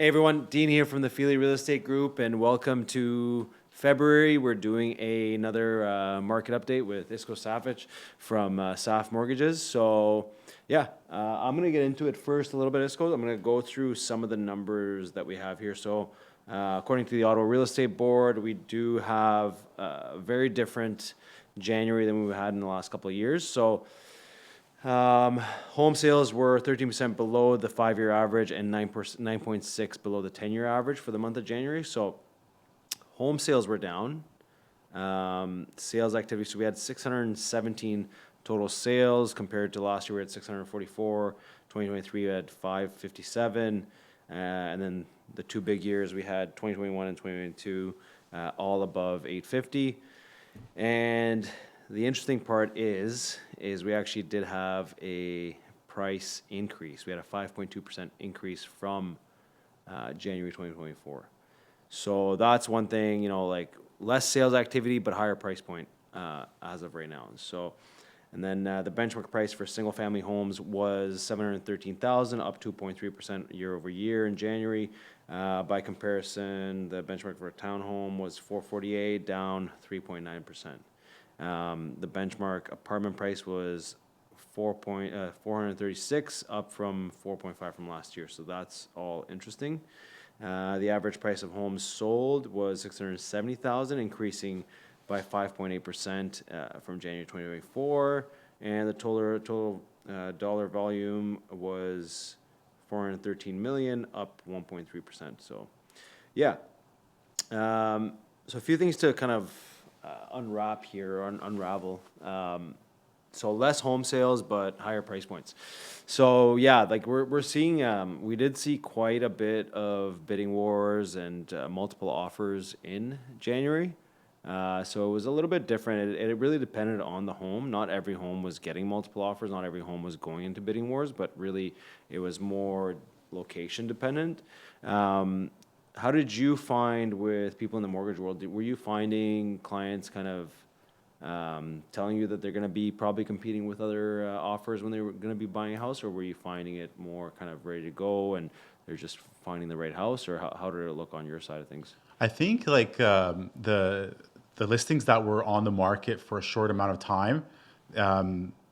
Hey everyone, Dean here from the Feely Real Estate Group, and welcome to February. We're doing another market update with Isko Safic from SAF Mortgages. So, I'm going to get into it first a little bit, Isko. I'm going to go through some of the numbers that we have here. So, according to the Ottawa Real Estate Board, we do have a very different January than we've had in the last couple of years. So, home sales were 13% below the 5-year average and 9.6 below the 10-year average for the month of January. So home sales were down. Sales activity, so we had 617 total sales compared to last year we had 644. 2023 we had 557. And then the two big years we had 2021 and 2022 all above 850. And the interesting part is we actually did have a price increase. We had a 5.2% increase from January 2024. So that's one thing, like less sales activity, but higher price point as of right now. So, and then the benchmark price for single family homes was $713,000, up 2.3% year over year in January. By comparison, the benchmark for a townhome was $448, down 3.9%. The benchmark apartment price was 436, up from 4.5 from last year. So that's all interesting. The average price of homes sold was 670,000, increasing by 5.8% from January 2024, and the total dollar volume was 413 million, up 1.3%. So, so a few things to kind of unwrap here or unravel. So less home sales, but higher price points. So like we're seeing, we did see quite a bit of bidding wars and multiple offers in January. So it was a little bit different. It really depended on the home. Not every home was getting multiple offers. Not every home was going into bidding wars, but really it was more location dependent. How did you find with people in the mortgage world? Were you finding clients kind of telling you that they're going to be probably competing with other offers when they were going to be buying a house, or were you finding it more kind of ready to go and they're just finding the right house, or how did it look on your side of things? I think like the listings that were on the market for a short amount of time,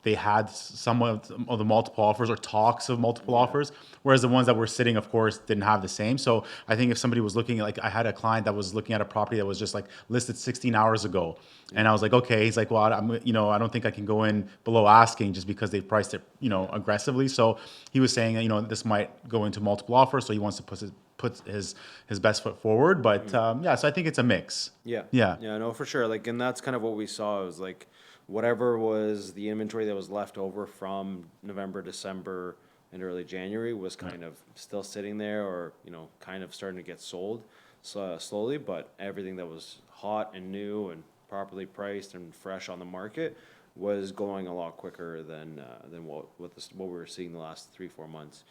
they had some of the multiple offers or talks of multiple offers, whereas the ones that were sitting, of course, didn't have the same. So I think if somebody was looking, like I had a client that was looking at a property that was just like listed 16 hours ago, and I was like, okay. He's like, well, I don't think I can go in below asking just because they priced it, aggressively. So he was saying, this might go into multiple offers, so he wants to put his best foot forward. But so I think it's a mix. Yeah. No, for sure. Like, and that's kind of what we saw. It was like whatever was the inventory that was left over from November, December, and early January was kind of still sitting there, or kind of starting to get sold slowly. But everything that was hot and new and properly priced and fresh on the market was going a lot quicker than what we were seeing the last 3-4 months.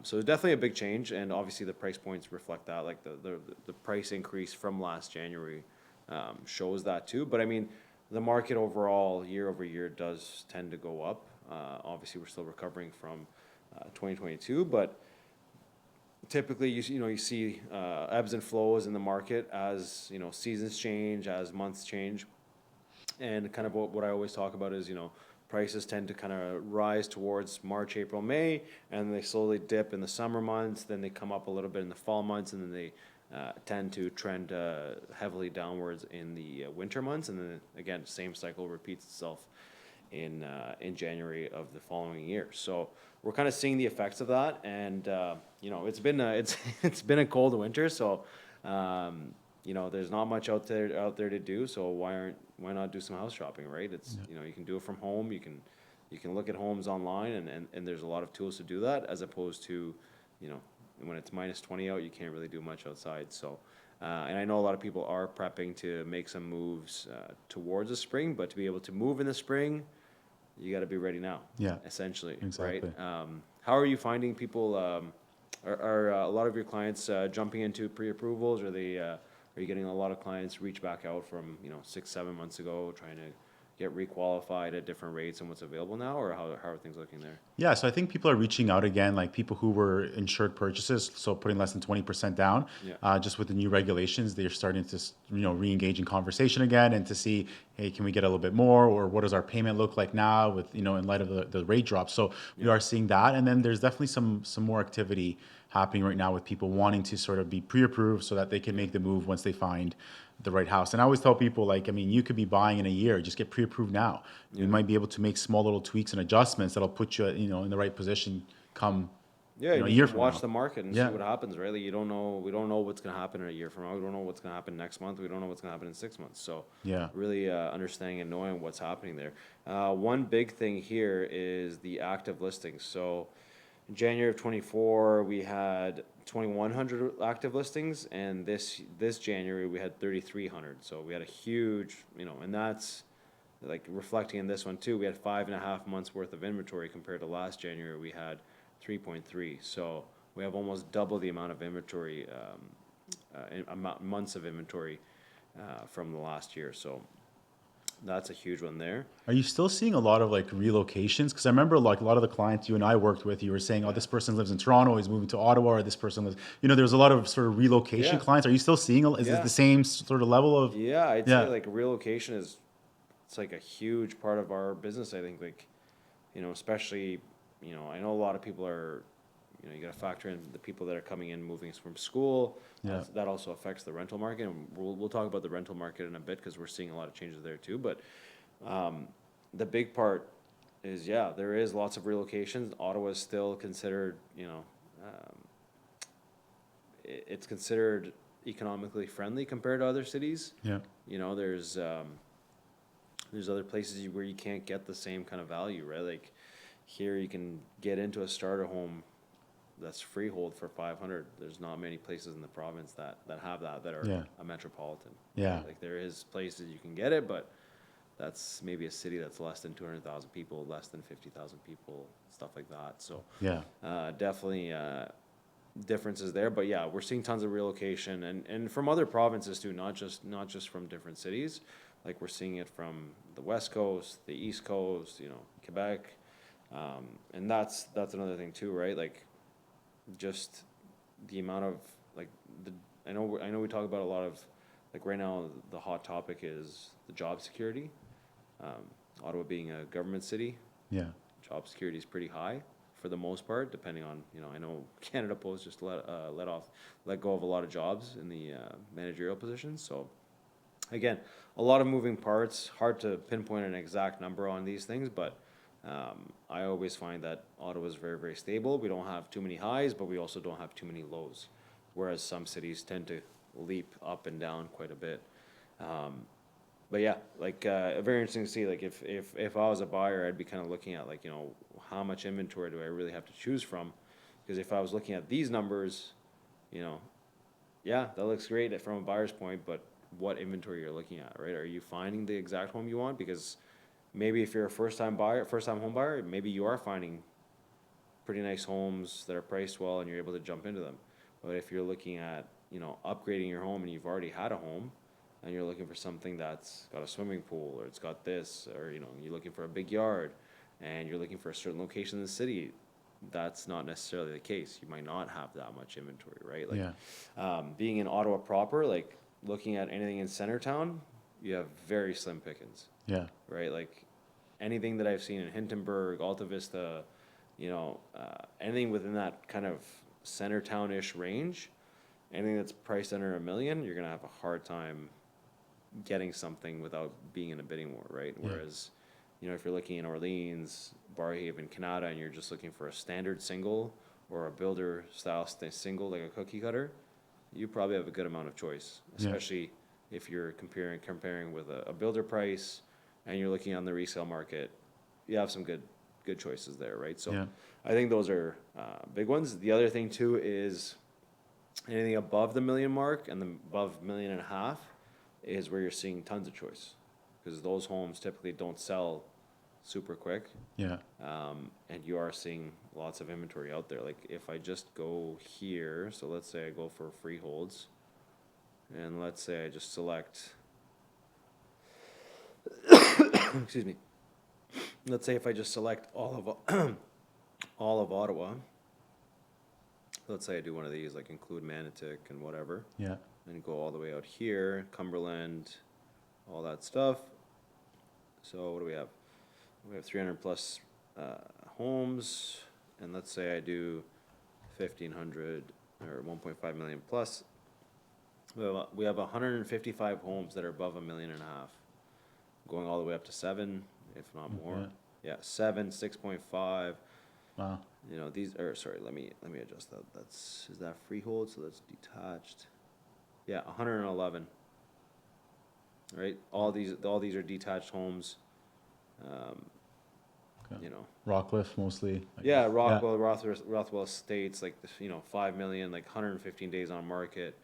So it's definitely a big change, and obviously the price points reflect that. Like the price increase from last January shows that too. But I mean, the market overall year over year does tend to go up. Obviously, we're still recovering from 2022, but typically you see ebbs and flows in the market as seasons change, as months change, and kind of what I always talk about is prices tend to kind of rise towards March, April, May, and they slowly dip in the summer months. Then they come up a little bit in the fall months, and then they tend to trend heavily downwards in the winter months. And then again, same cycle repeats itself in January of the following year. So we're kind of seeing the effects of that, and it's been it's been a cold winter, so there's not much out there to do. So why not do some house shopping, right? It's you can do it from home. You can look at homes online, and there's a lot of tools to do that, as opposed to when it's minus 20 out, you can't really do much outside. So and I know a lot of people are prepping to make some moves towards the spring, but to be able to move in the spring, you got to be ready now. Yeah, essentially, exactly. right? How are you finding people? Are a lot of your clients jumping into pre-approvals? Are you getting a lot of clients reach back out from 6-7 months ago trying to get requalified at different rates and what's available now, or how are things looking there? Yeah, so I think people are reaching out again, like people who were insured purchases, so putting less than 20% down. Yeah. Just with the new regulations, they're starting to, re-engage in conversation again and to see, hey, can we get a little bit more, or what does our payment look like now with, in light of the rate drop. So we Yeah. are seeing that, and then there's definitely some more activity happening right now with people wanting to sort of be pre-approved so that they can make the move once they find the right house. And I always tell people, like, I mean, you could be buying in a year, just get pre-approved now. You might be able to make small little tweaks and adjustments that'll put you, in the right position come, Yeah, a and you year can from watch now. the market and see Yeah. what happens, right? Like, you don't know, we don't know what's gonna happen in a year from now. We don't know what's gonna happen next month. We don't know what's gonna happen in 6 months. So Yeah. really understanding and knowing what's happening there. One big thing here is the active listings. So in January of 24, we had 2,100 active listings, and this January we had 3,300. So we had a huge, and that's like reflecting in this one too. We had 5.5 months worth of inventory compared to last January. We had 3.3. So we have almost double the amount of inventory, months of inventory from the last year. So that's a huge one there. Are you still seeing a lot of like relocations? Because I remember like a lot of the clients you and I worked with, you were saying, oh, this person lives in Toronto, he's moving to Ottawa, or this person lives, there's a lot of sort of relocation Yeah. clients. Are you still seeing, is it Yeah. the same sort of level of, Yeah, I'd say yeah, like relocation it's like a huge part of our business. I think like, especially, I know a lot of people are, you gotta factor in the people that are coming in, moving from school. Yeah. That also affects the rental market, and we'll talk about the rental market in a bit because we're seeing a lot of changes there too. But the big part is, yeah, there is lots of relocations. Ottawa is still considered, it's considered economically friendly compared to other cities. yeah, There's other places where you can't get the same kind of value, right? Like here you can get into a starter home that's freehold for 500. There's not many places in the province that have that are Yeah. a metropolitan. Yeah. Like there is places you can get it, but that's maybe a city that's less than 200,000 people, less than 50,000 people, stuff like that. So yeah, definitely differences there. But yeah, we're seeing tons of relocation and from other provinces too, not just from different cities. Like we're seeing it from the West Coast, the East Coast, Quebec, and that's another thing too, right? Like just the amount of like I know we talk about a lot of like right now the hot topic is the job security. Ottawa being a government city, yeah, job security is pretty high for the most part, depending on, I know Canada Post just let go of a lot of jobs in the managerial positions. So again, a lot of moving parts, hard to pinpoint an exact number on these things, but I always find that Ottawa is very, very stable. We don't have too many highs, but we also don't have too many lows, whereas some cities tend to leap up and down quite a bit. But yeah, like very interesting to see. Like if I was a buyer, I'd be kind of looking at like how much inventory do I really have to choose from? Because if I was looking at these numbers, yeah, that looks great from a buyer's point, but what inventory you're looking at, right? Are you finding the exact home you want? Because maybe if you're a first time home buyer, maybe you are finding pretty nice homes that are priced well and you're able to jump into them. But if you're looking at upgrading your home and you've already had a home, and you're looking for something that's got a swimming pool or it's got this, or you're looking for a big yard and you're looking for a certain location in the city, that's not necessarily the case. You might not have that much inventory, right? Like yeah, being in Ottawa proper, like looking at anything in Centertown, you have very slim pickings, yeah, right? Like anything that I've seen in Hintonburg, Alta Vista, anything within that kind of Centertown-ish range, anything that's priced under $1 million, you're gonna have a hard time getting something without being in a bidding war, right? Yeah. Whereas, if you're looking in Orleans, Barrhaven, Canada, and you're just looking for a standard single or a builder style single like a cookie cutter, you probably have a good amount of choice, especially if you're comparing with a builder price and you're looking on the resale market. You have some good choices there, right? So yeah, I think those are big ones. The other thing too is anything above the million mark and above $1.5 million is where you're seeing tons of choice, because those homes typically don't sell super quick, yeah, and you are seeing lots of inventory out there. Like if I just go here, so let's say I go for freeholds, and let's say I just select excuse me. Let's say if I just select all of all of Ottawa. Let's say I do one of these, like include Manotick and whatever, Yeah. and go all the way out here, Cumberland, all that stuff. So what do we have? We have 300 plus homes, and let's say I do 1,500 or 1.5 million plus. We have 155 homes that are above $1.5 million, going all the way up to 7, if not more. Yeah. Yeah, 7, 6.5. Wow. You know, these are, sorry, let me adjust that. Is that freehold? So that's detached. Yeah, 111. Right? All these are detached homes. Okay. You know. Rockcliffe mostly. I Yeah, guess. Rockwell, Rothwell Estates, like, 5 million, like 115 days on market.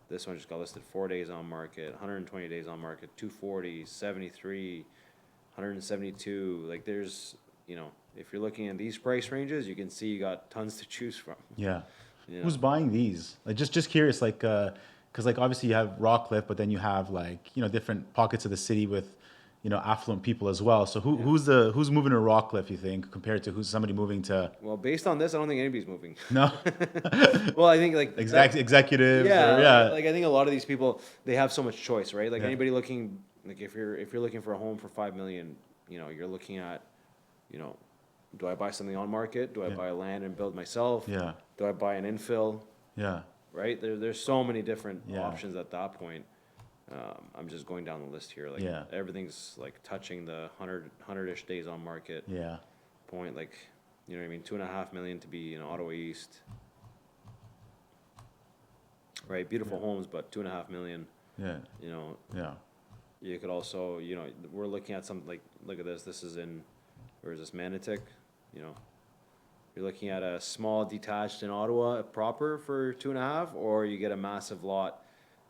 This one just got listed 4 days on market, 120 days on market, 240, 73, 172. Like, there's, if you're looking at these price ranges, you can see you got tons to choose from. Yeah. You Who's know? buying these? Like, just curious, like, because like obviously you have Rockcliffe, but then you have like different pockets of the city with affluent people as well. So who's moving to Rockcliffe? You think compared to who's somebody moving to Well, based on this, I don't think anybody's moving. no Well, I think like executives yeah, or yeah like I think a lot of these people, they have so much choice, right? Like Yeah. anybody looking, like if you're looking for a home for 5 million, you're looking at, do I buy something on market? Do I Yeah. buy land and build myself? yeah Do I buy an infill? yeah Right? There's so many different Yeah. options at that point. I'm just going down the list here. Like Yeah. everything's like touching the 100-ish days on market yeah point. Like, you know what I mean? 2.5 million to be in Ottawa East. Right? Beautiful homes, but 2.5 million, yeah you know, yeah you could also, we're looking at some, like, look at this. This is in, where is this, Manotick? You're looking at a small detached in Ottawa proper for 2.5, or you get a massive lot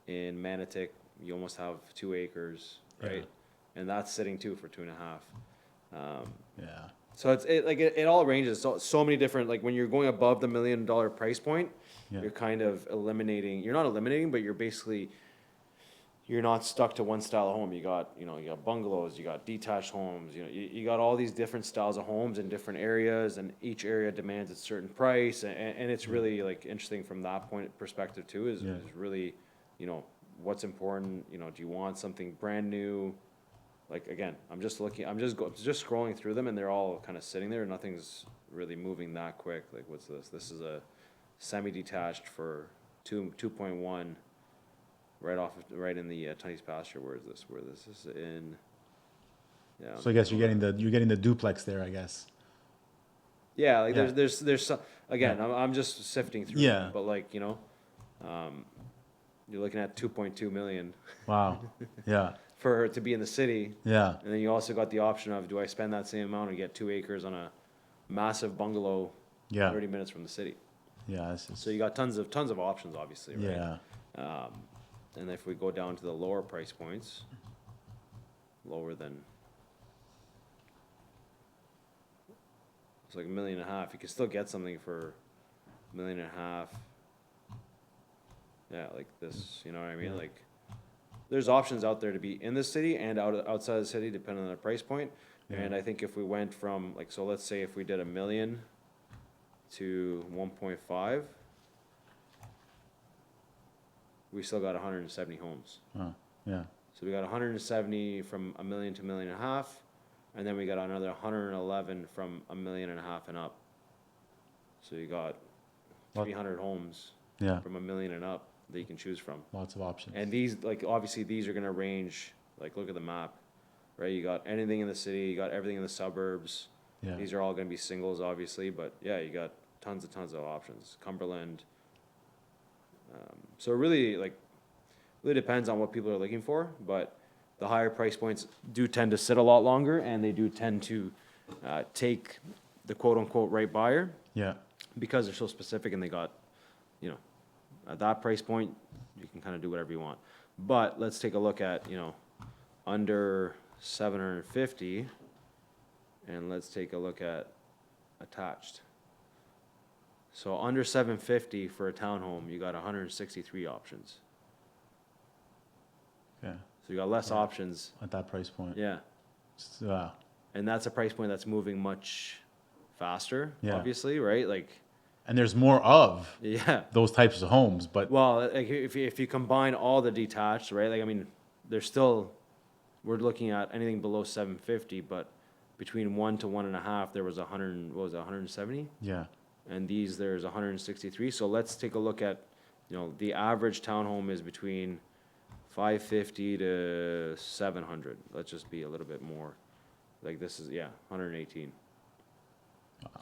in Manotick. You almost have 2 acres, right? Yeah. And that's sitting too for 2.5. yeah So it all ranges. So many different, like when you're going above the $1 million price point, Yeah. you're kind of eliminating. You're not eliminating, but you're not stuck to one style of home. You got bungalows, you got detached homes, you got all these different styles of homes in different areas, and each area demands a certain price, and it's really like interesting from that perspective too, is really, what's important, do you want something brand new? Like, again, I'm just scrolling through them, and they're all kind of sitting there, nothing's really moving that quick. Like, what's this? This is a semi-detached for 2.1. Right in the Tunney's pasture. Where is this? Where this is in? Yeah. So I guess you're getting the duplex there, I guess. Yeah, like Yeah. there's some, again. Yeah. I'm just sifting through. Yeah. Them, but like you're looking at 2.2 million Wow. Yeah. for it to be in the city, Yeah. and then you also got the option of, do I spend that same amount and get 2 acres on a massive bungalow, Yeah. 30 minutes from the city? Yeah. This is, So you got tons of options, obviously, right? yeah. And if we go down to the lower price points, lower than, it's like $1.5 million. You can still get something for $1.5 million. Yeah, like this, you know what I mean? Yeah. Like, there's options out there to be in the city and outside the city, depending on the price point. Yeah. And I think if we went from, like, so let's say if we did $1 million to 1.5, we still got 170 homes. Oh, yeah. So we got 170 from $1 million to $1.5 million, and then we got another 111 from $1.5 million and up. So you got 300 homes Yeah. from $1 million and up that you can choose from. Lots of options. And these, like, obviously these are gonna range, like, look at the map, right? You got anything in the city, you got everything in the suburbs. Yeah. These are all gonna be singles, obviously, but yeah, you got tons of options. Cumberland. So it really depends on what people are looking for, but the higher price points do tend to sit a lot longer, and they do tend to take the quote-unquote right buyer, Yeah. because they're so specific, and they got, at that price point, you can kind of do whatever you want. But let's take a look at, under 750, and let's take a look at attached. So under 750 for a townhome, you got 163 options. Yeah. So you got less options. At that price point. Yeah. So, And that's a price point that's moving much faster, Yeah. obviously, right? Like, and there's more of yeah. those types of homes, but Well, like if you combine all the detached, right? Like, I mean, there's still, we're looking at anything below 750, but between 1 to 1.5, there was 100, what was it, 170? yeah, And these, there's 163. So let's take a look at, the average townhome is between 550 to 700. Let's just be a little bit more. Like this is, yeah, 118.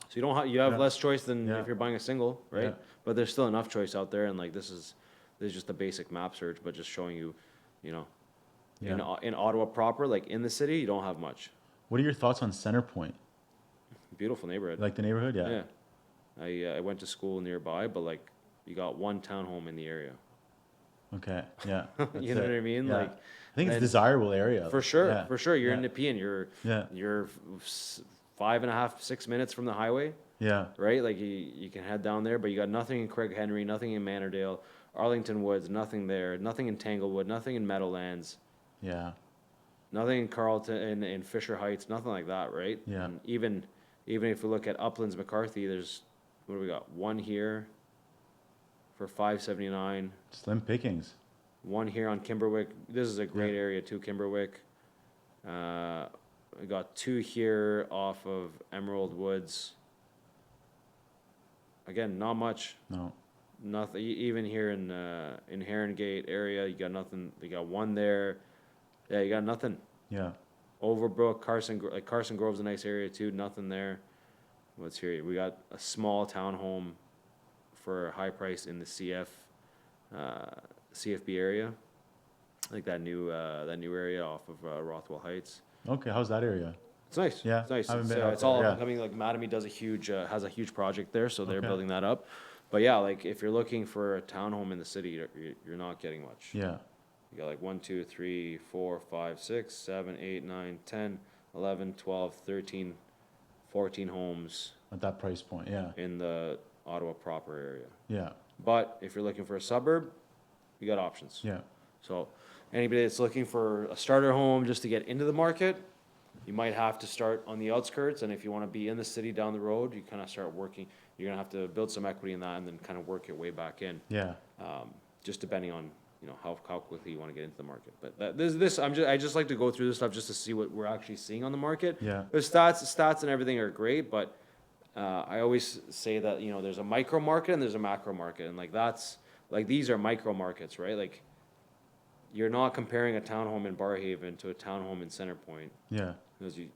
So you have Yeah. less choice than Yeah. if you're buying a single, right? Yeah. But there's still enough choice out there, and like this is just a basic map search, but just showing you, you know, yeah. in Ottawa proper, like in the city, you don't have much. What are your thoughts on Center Point? Beautiful neighborhood. You like the neighborhood? Yeah. Yeah. I went to school nearby, but like you got one townhome in the area. Okay. Yeah. You That's know it. what I mean? Yeah. Like I think it's a and desirable area. for sure, Yeah. for sure. You're Yeah. in Nepean. You're Yeah. you're 5.5, 6 minutes from the highway, Yeah. right? Like you can head down there, but you got nothing in Craig Henry, nothing in Manordale, Arlington Woods, nothing there, nothing in Tanglewood, nothing in Meadowlands, Yeah. nothing in Carlton, in Fisher Heights, nothing like that, right? Yeah. And even if we look at Uplands McCarthy, there's, what do we got? One here for 579, Slim pickings. one here on Kimberwick. This is a great area too, Kimberwick. We got two here off of Emerald Woods. Again, not much. No. Nothing. Even here in Heron Gate area, you got nothing. You got one there. Yeah, you got nothing. Yeah. Overbrook, Carson Grove's a nice area too. Nothing there. What's here? We got a small townhome for a high price in the CFB area, like that new area off of Rothwell Heights. Okay. How's that area? It's nice. Yeah, It's nice. haven't It's, been out it's there, all yeah. becoming like Mattamy does has a huge project there, so they're Okay. building that up. But yeah, like if you're looking for a townhome in the city, you're not getting much. Yeah. You got like 1, 2, 3, 4, 5, 6, 7, 8, 9, 10, 11, 12, 13, 14 homes At that price point. Yeah. in the Ottawa proper area. Yeah. But if you're looking for a suburb, you got options. Yeah. So anybody that's looking for a starter home just to get into the market, you might have to start on the outskirts. And if you want to be in the city down the road, you kind of start working. You're gonna have to build some equity in that and then kind of work your way back in. Yeah. Just depending on how quickly you want to get into the market. But I just like to go through this stuff just to see what we're actually seeing on the market. Yeah. The stats and everything are great, but I always say that there's a micro market and there's a macro market, and these are micro markets, right? Like you're not comparing a townhome in Barrhaven to a townhome in Centerpoint Yeah. because you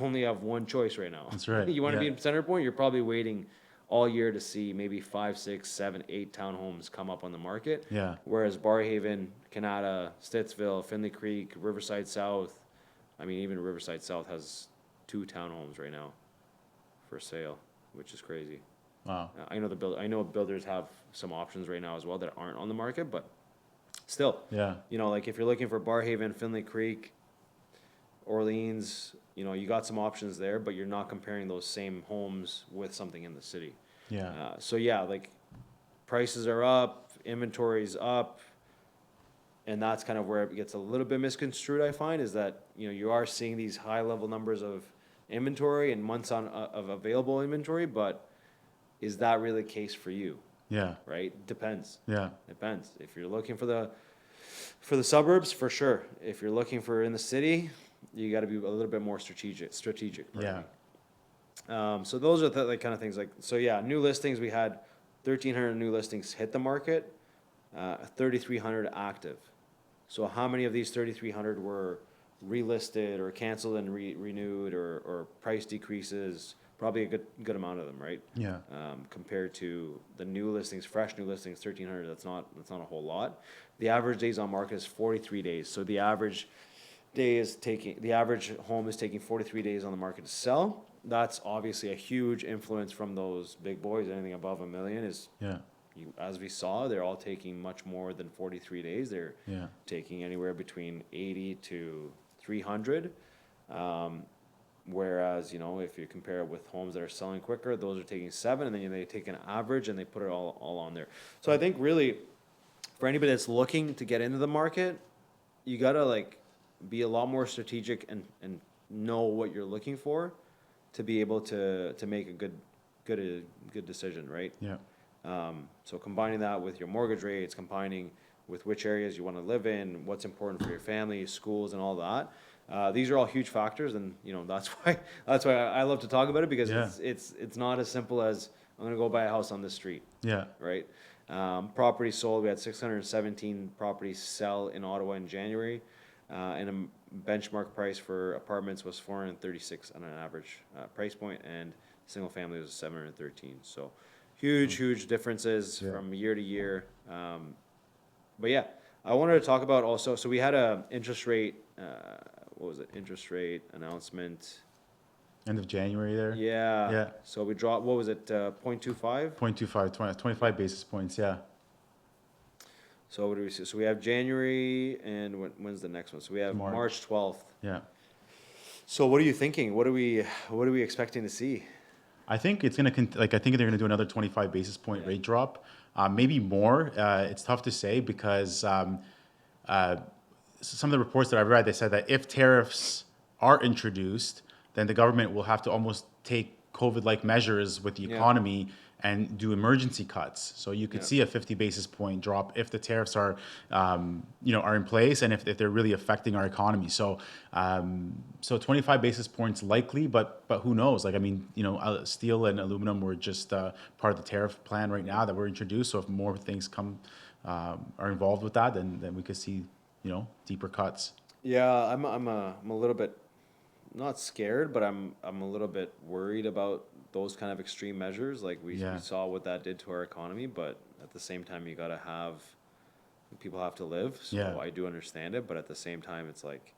only have one choice right now. That's right, You want to be yeah. in Centerpoint, you're probably waiting all year to see maybe 5, 6, 7, 8 townhomes come up on the market. Yeah. Whereas Barrhaven, Canada, Stittsville, Findlay Creek, Riverside South, I mean, even Riverside South has 2 townhomes right now for sale, which is crazy. Wow. I know builders have some options right now as well that aren't on the market, but still, Yeah. like if you're looking for Barrhaven, Findlay Creek, Orleans, you got some options there, but you're not comparing those same homes with something in the city. Yeah. So yeah, like prices are up, inventory's up, and that's kind of where it gets a little bit misconstrued. I find is that you are seeing these high level numbers of inventory and months of available inventory, but is that really the case for you? Yeah. Right? Depends. Yeah. Depends. If you're looking for the suburbs, for sure. If you're looking for in the city, you got to be a little bit more strategic. Yeah. So those are the kind of things so yeah, new listings, we had 1,300 new listings hit the market, 3,300 active. So how many of these 3,300 were relisted or canceled and renewed or price decreases? Probably a good amount of them, right? Yeah. Compared to the new listings, fresh new listings, 1,300, that's not a whole lot. The average days on market is 43 days. So the average home is taking 43 days on the market to sell. That's obviously a huge influence from those big boys. Anything above $1 million is, Yeah. as we saw, they're all taking much more than 43 days. They're Yeah. taking anywhere between 80 to 300. Whereas, if you compare it with homes that are selling quicker, those are taking 7, and then they take an average and they put it all on there. So I think really, for anybody that's looking to get into the market, you gotta be a lot more strategic and know what you're looking for to be able to make a good decision, right? Yeah. So combining that with your mortgage rates, combining with which areas you want to live in, what's important for your family, schools, and all that. These are all huge factors, and that's why I love to talk about it, because Yeah. it's not as simple as I'm gonna go buy a house on this street, Yeah. right? Properties sold. We had 617 properties sell in Ottawa in January, and a benchmark price for apartments was 436 on an average price point, and single family was 713. So huge differences Yeah. from year to year. But yeah, I wanted to talk about also. So we had a interest rate. What was it? Interest rate announcement. End of January there. Yeah. Yeah. So we dropped. What was it? 0.25. 0.25, 25 basis points. Yeah. So what do we see? So we have January, and when's the next one? So we have March. March 12th. Yeah. So what are you thinking? What are we expecting to see? I think it's going to, I think they're going to do another 25 basis point rate drop, maybe more. It's tough to say because some of the reports that I've read, they said that if tariffs are introduced, then the government will have to almost take COVID-like measures with the Yeah. economy and do emergency cuts. So you could Yeah. see a 50 basis point drop if the tariffs are, are in place, and if they're really affecting our economy. So, so 25 basis points likely, but who knows? Like, I mean, steel and aluminum were just part of the tariff plan right now that were introduced. So if more things are involved with that, then we could see, deeper cuts. Yeah, I'm a little bit not scared, but I'm a little bit worried about those kind of extreme measures. Like we saw what that did to our economy, but at the same time, you gotta have people have to live. So I do understand it, but at the same time, it's like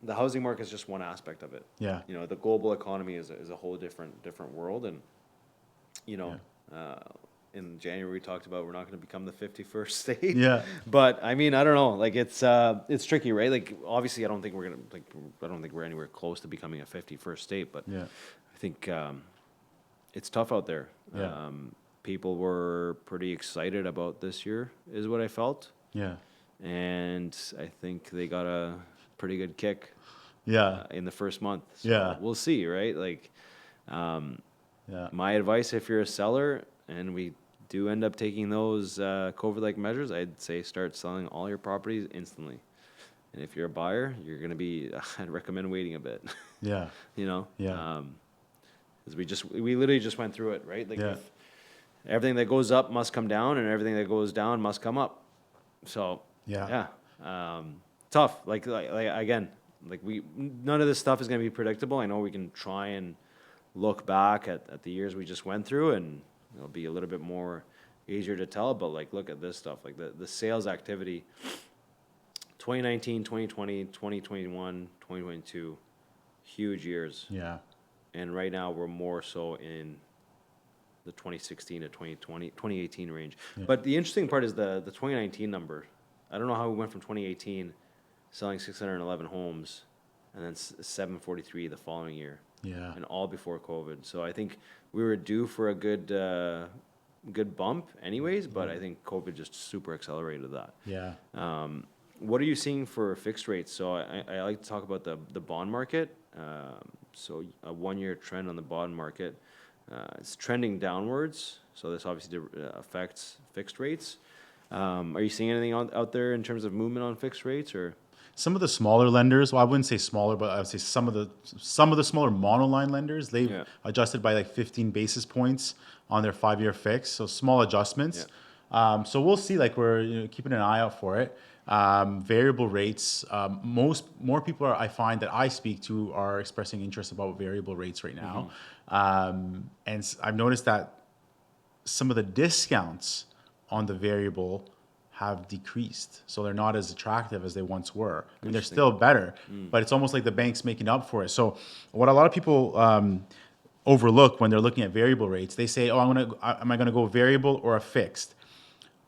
the housing market is just one aspect of it. Yeah. The global economy is a whole different world, and in January we talked about we're not going to become the 51st state. Yeah. But I mean, I don't know. Like it's tricky, right? Like obviously, I don't think we're anywhere close to becoming a 51st state. But I think it's tough out there. Yeah. People were pretty excited about this year, is what I felt. Yeah. And I think they got a pretty good kick. Yeah. In the first month. So Yeah. we'll see, right? Like, my advice, if you're a seller and we do end up taking those COVID-like measures, I'd say start selling all your properties instantly. And if you're a buyer, you're going to be, I'd recommend waiting a bit. Yeah. Yeah. Because we literally just went through it, right? Like if everything that goes up must come down, and everything that goes down must come up. So tough. Like again, like none of this stuff is going to be predictable. I know we can try and look back at the years we just went through, and it'll be a little bit more easier to tell. But like, look at this stuff, like the sales activity, 2019, 2020, 2021, 2022, huge years. Yeah. And right now we're more so in the 2016 to 2018 range. Yeah. But the interesting part is the 2019 number. I don't know how we went from 2018 selling 611 homes and then 743 the following year. Yeah. And all before COVID. So I think we were due for a good bump anyways, but I think COVID just super accelerated that. Yeah. What are you seeing for fixed rates? So I like to talk about the bond market. So a 1-year trend on the bond market, it's trending downwards. So this obviously affects fixed rates. Are you seeing anything out there in terms of movement on fixed rates, or? Some of the smaller lenders, well, I wouldn't say smaller, but I would say some of the smaller monoline lenders, they've adjusted by like 15 basis points on their 5-year fix. So small adjustments. Yeah. So we'll see. Like we're keeping an eye out for it. Variable rates. More people I find that I speak to are expressing interest about variable rates right now, and I've noticed that some of the discounts on the variable have decreased, so they're not as attractive as they once were. I mean, they're still better, but it's almost like the bank's making up for it. So what a lot of people overlook when they're looking at variable rates, they say, "Oh, am I going to go variable or a fixed?"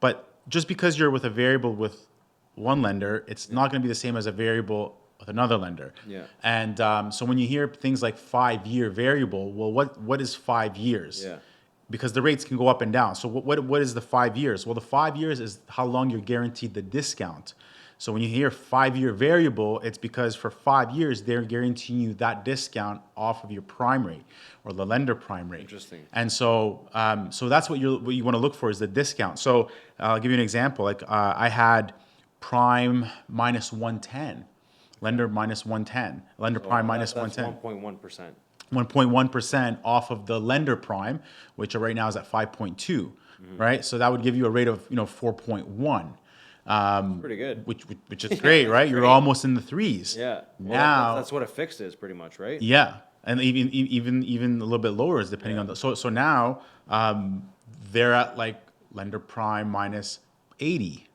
But just because you're with a variable with one lender, it's not going to be the same as a variable with another lender. Yeah. And so when you hear things like 5-year variable, well, what is 5 years? Yeah. Because the rates can go up and down. So what is the 5 years? Well, the 5 years is how long you're guaranteed the discount. So when you hear 5-year variable, it's because for 5 years they're guaranteeing you that discount off of your prime rate or the lender prime rate. Interesting. And so, so that's what you want to look for is the discount. So I'll give you an example. Like I had prime minus 110, lender minus 110, lender prime minus That's 110. 1.1%. 1.1% off of the lender prime, which right now is at 5.2, right? So that would give you a rate of 4.1, Pretty good. which is great, right? You're great. almost in the threes. Yeah. Well, Now, that's what a fixed is pretty much, right? yeah, and even a little bit lower is depending on the. So now they're at like lender prime minus 80,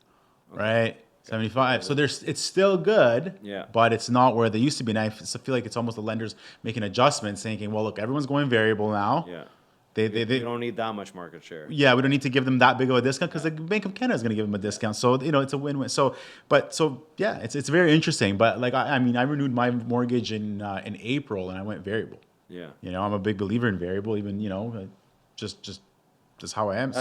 right? 75. So it's still good, Yeah. but it's not where they used to be. And I feel like it's almost the lenders making adjustments, thinking, well, look, everyone's going variable now. Yeah. They You don't need that much market share. yeah, we don't need to give them that big of a discount because the Bank of Canada is going to give them a discount. So it's a win-win. So yeah, it's very interesting. But like I mean, I renewed my mortgage in April and I went variable. Yeah. I'm a big believer in variable. Even just how I am.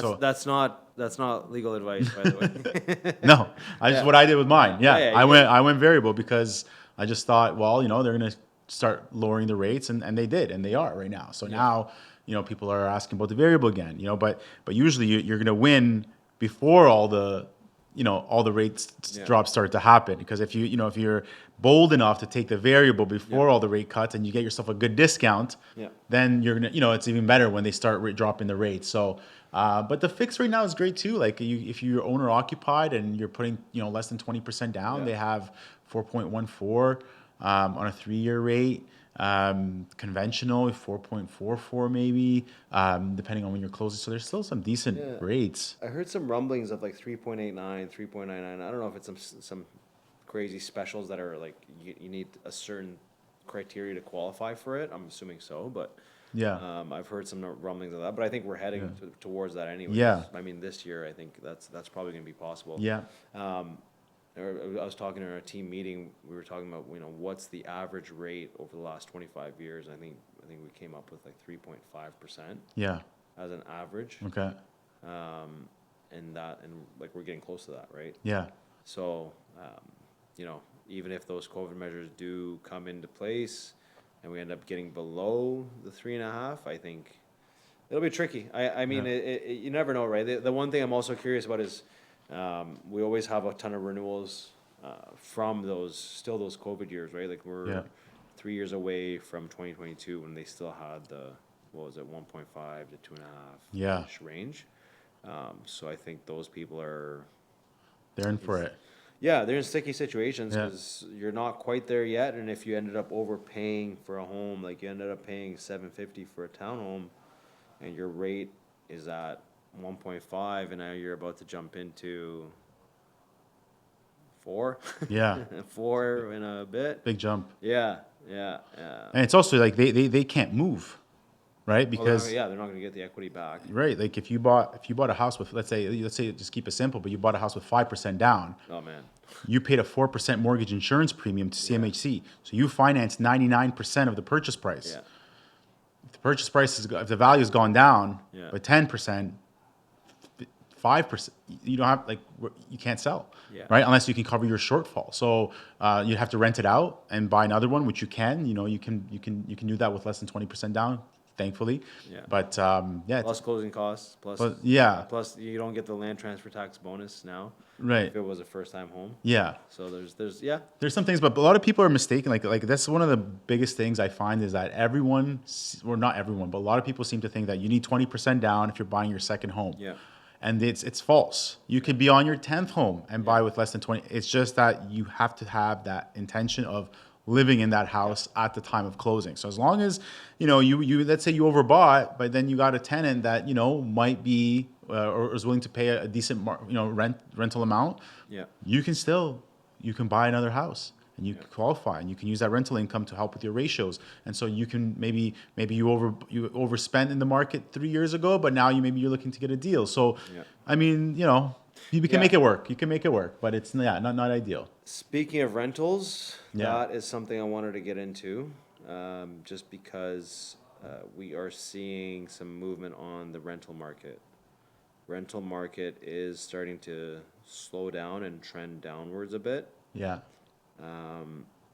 That's not legal advice, by the way. No, I just what I did with mine. Yeah, Yeah, I went variable because I just thought, well, they're gonna start lowering the rates, and they did, and they are right now. So now, people are asking about the variable again. But usually you're gonna win before all the rates drops start to happen, because if if you're bold enough to take the variable before all the rate cuts and you get yourself a good discount, then you're gonna it's even better when they start dropping the rates. So but the fixed right now is great too. Like if you're owner occupied and you're putting less than 20% down, they have 4.14 on a 3-year rate. Conventional 4.44 maybe, depending on when you're closing. So there's still some decent rates. I heard some rumblings of like 3.89, 3.99. I don't know if it's some crazy specials that are like you need a certain criteria to qualify for it. I'm assuming so, but Yeah. I've heard some rumblings of that. But I think we're heading towards that anyway. Yeah. I mean, this year I think that's probably going to be possible. Yeah. I was talking in our team meeting. We were talking about what's the average rate over the last 25 years. I think we came up with like 3.5% Yeah. as an average. Okay. And like we're getting close to that, right? Yeah. So even if those COVID measures do come into place and we end up getting below the 3.5, I think it'll be tricky. I mean, you never know, right? The one thing I'm also curious about is we always have a ton of renewals from those COVID years, right? Like we're 3 years away from 2022 when they still had the 1.5 to 2.5 range. So I think those people they're in for it. Yeah, they're in sticky situations because you're not quite there yet. And if you ended up overpaying for a home, like you ended up paying $750 for a townhome, and your rate is at 1.5, and now you're about to jump into 4. Yeah. 4 in a bit. Big jump. Yeah. And it's also like they can't move, right? Because they're not going to get the equity back. right, like if you bought a house with let's say just keep it simple, but you bought a house with 5% down. Oh man. You paid a 4% mortgage insurance premium to CMHC, so you financed 99% of the purchase price. Yeah. If the purchase price if the value has gone down by 10%, 5%, you don't have you can't sell, right? Unless you can cover your shortfall. So you have to rent it out and buy another one, which you can. You can do that with less than 20% down, thankfully. Yeah. But Plus closing costs. Plus you don't get the land transfer tax bonus now. Right. If it was a first time home. Yeah. So there's some things, but a lot of people are mistaken. Like that's one of the biggest things I find is that not everyone, but a lot of people seem to think that you need 20% down if you're buying your second home. Yeah. And it's false. You could be on your 10th home and buy with less than 20. It's just that you have to have that intention of living in that house at the time of closing. So as long as, you let's say you overbought, but then you got a tenant that, might be or is willing to pay a decent, rental amount. Yeah. You can buy another house. And you can qualify, and you can use that rental income to help with your ratios. And so you can maybe you overspent in the market 3 years ago, but now you're looking to get a deal. So, I mean, you can make it work. You can make it work, but it's not ideal. Speaking of rentals, that is something I wanted to get into, just because we are seeing some movement on the rental market. rental market is starting to slow down and trend downwards a bit. Yeah.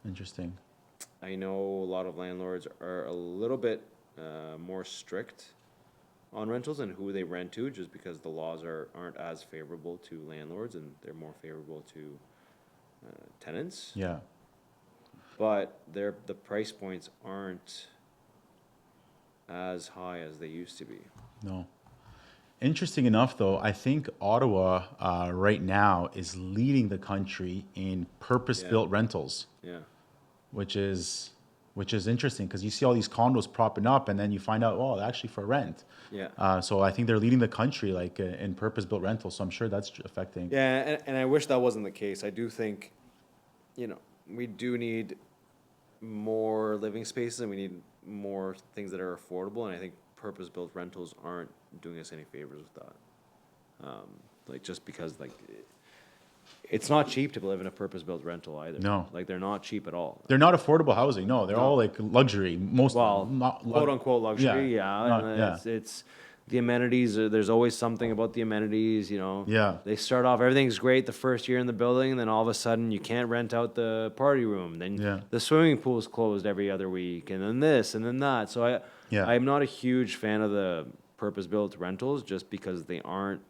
Interesting. I know a lot of landlords are a little bit more strict on rentals and who they rent to, just because the laws aren't as favorable to landlords and they're more favorable to tenants. Yeah. But the price points aren't as high as they used to be. No. Interesting enough, though, I think Ottawa right now is leading the country in purpose-built rentals, Yeah. which is interesting because you see all these condos propping up, and then you find out, oh, they're actually for rent. Yeah. So I think they're leading the country like in purpose-built rentals. So I'm sure that's affecting. Yeah, and I wish that wasn't the case. I do think, we do need more living spaces and we need more things that are affordable. And I think purpose-built rentals aren't doing us any favors with that. Like just because it's not cheap to live in a purpose-built rental either. No. Like they're not cheap at all. They're not affordable housing. No, they're all like luxury. Most Well, not quote unquote luxury, yeah. Not- And yeah. it's the amenities. There's always something about the amenities, Yeah. They start off, everything's great the first year in the building, and then all of a sudden you can't rent out the party room. Then Yeah. the swimming pool's closed every other week, and then this, and then that. So I'm not a huge fan of the purpose-built rentals just because they aren't.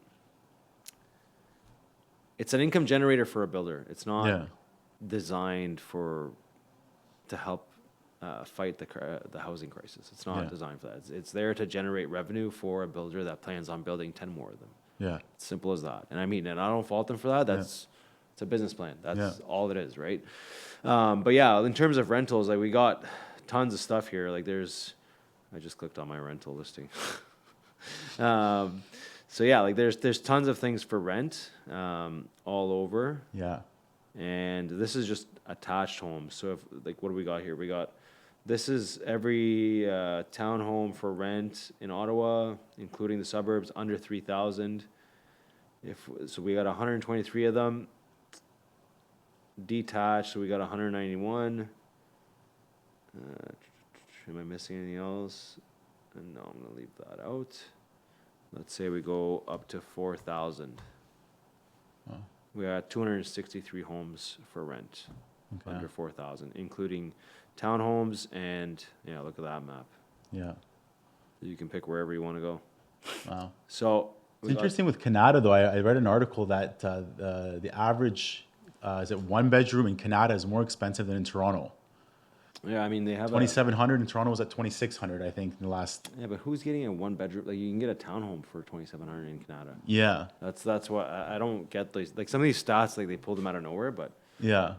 It's an income generator for a builder. It's not Yeah. designed to help fight the housing crisis. It's not Yeah. designed for that. It's there to generate revenue for a builder that plans on building 10 more of them. Yeah. Simple as that. And I don't fault them for that. It's a business plan. That's all it is, right? But yeah, in terms of rentals, like we got tons of stuff here. Like I just clicked on my rental listing. So yeah, like there's tons of things for rent all over. Yeah. And this is just attached homes. So what do we got here? This is every townhome for rent in Ottawa, including the suburbs, under 3,000. So we got 123 of them. Detached, so we got 191. Am I missing anything else? No, I'm gonna leave that out. Let's say we go up to 4,000. Oh. We got 263 homes for rent, Okay. under 4,000, including townhomes and, look at that map. Yeah. You can pick wherever you want to go. Wow. So It's interesting with Canada, though. I read an article that the average is it one bedroom in Canada is more expensive than in Toronto. Yeah, I mean they have 2,700 in Toronto was at 2,600, I think, in the last. Yeah, but who's getting a one bedroom? Like you can get a townhome for 2,700 in Canada. Yeah. That's what I don't get. These like some of these stats, like they pulled them out of nowhere. But Yeah.